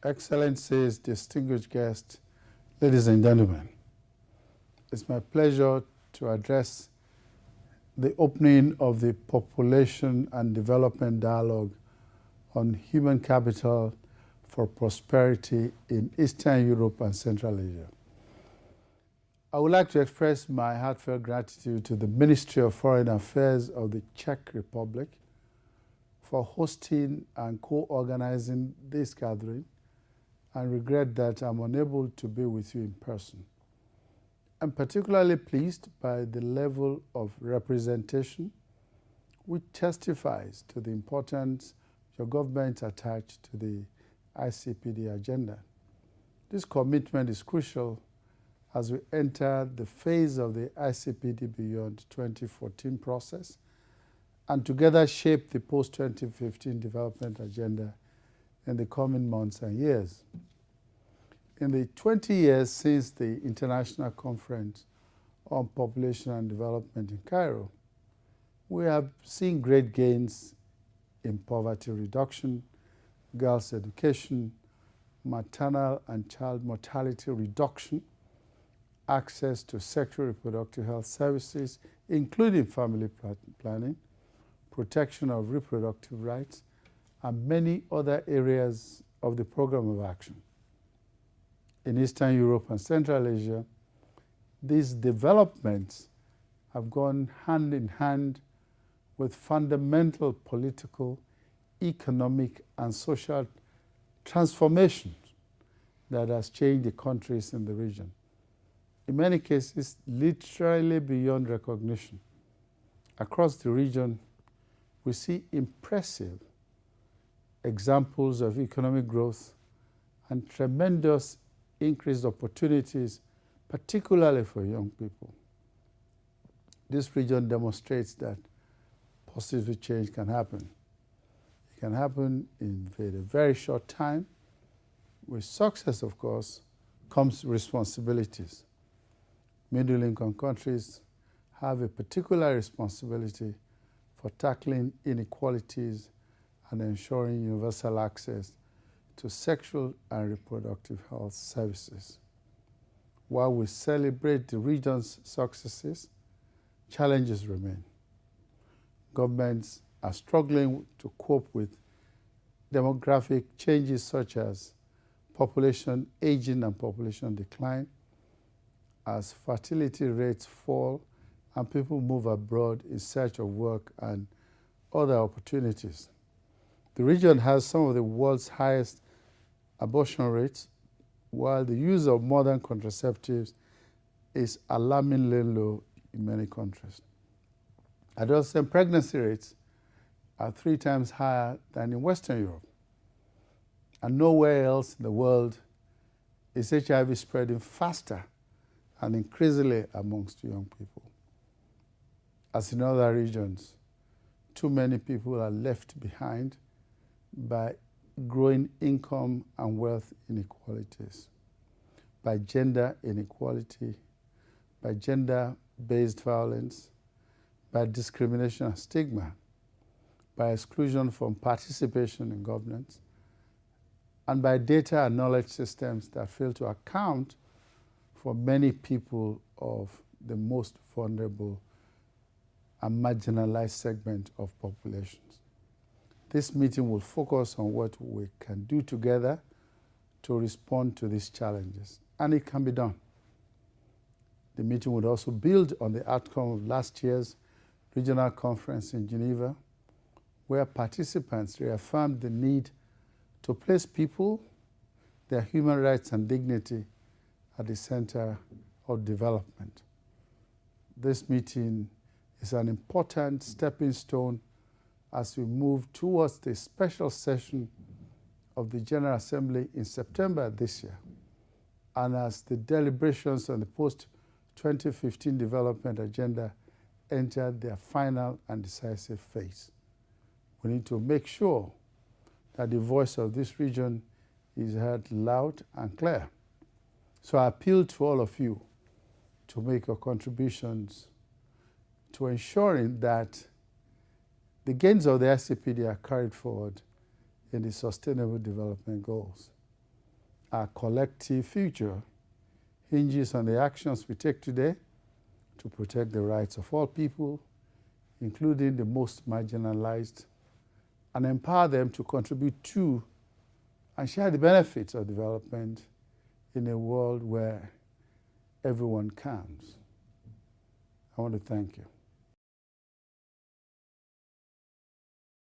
Excellencies, distinguished guests, ladies and gentlemen, it's my pleasure to address the opening of the Population and Development Dialogue on Human Capital for Prosperity in Eastern Europe and Central Asia. I would like to express my heartfelt gratitude to the Ministry of Foreign Affairs of the Czech Republic for hosting and co-organizing this gathering, and regret that I'm unable to be with you in person. I'm particularly pleased by the level of representation which testifies to the importance your government attached to the ICPD agenda. This commitment is crucial as we enter the phase of the ICPD Beyond 2014 process and together shape the post-2015 development agenda in the coming months and years. In the 20 years since the International Conference on Population and Development in Cairo, we have seen great gains in poverty reduction, girls' education, maternal and child mortality reduction, access to sexual reproductive health services, including family planning, protection of reproductive rights, and many other areas of the program of action. In Eastern Europe and Central Asia, these developments have gone hand in hand with fundamental political, economic, and social transformations that has changed the countries in the region. In many cases, literally beyond recognition. Across the region, we see impressive examples of economic growth and tremendous increased opportunities, particularly for young people. This region demonstrates that positive change can happen. It can happen in a very short time. With success, of course, comes responsibilities. Middle-income countries have a particular responsibility for tackling inequalities and ensuring universal access to sexual and reproductive health services. While we celebrate the region's successes, challenges remain. Governments are struggling to cope with demographic changes such as population aging and population decline, as fertility rates fall and people move abroad in search of work and other opportunities. The region has some of the world's highest abortion rates, while the use of modern contraceptives is alarmingly low in many countries. Adolescent pregnancy rates are 3 times higher than in Western Europe. And nowhere else in the world is HIV spreading faster and increasingly amongst young people. As in other regions, too many people are left behind by growing income and wealth inequalities, by gender inequality, by gender-based violence, by discrimination and stigma, by exclusion from participation in governance, and by data and knowledge systems that fail to account for many people of the most vulnerable and marginalized segment of populations. This meeting will focus on what we can do together to respond to these challenges, and it can be done. The meeting would also build on the outcome of last year's regional conference in Geneva, where participants reaffirmed the need to place people, their human rights and dignity at the center of development. This meeting is an important stepping stone as we move towards the special session of the General Assembly in September this year, and as the deliberations on the post-2015 development agenda enter their final and decisive phase. We need to make sure that the voice of this region is heard loud and clear. So I appeal to all of you to make your contributions to ensuring that the gains of the ICPD are carried forward in the Sustainable Development Goals. our collective future hinges on the actions we take today to protect the rights of all people, including the most marginalized, and empower them to contribute to and share the benefits of development in a world where everyone counts. I want to thank you.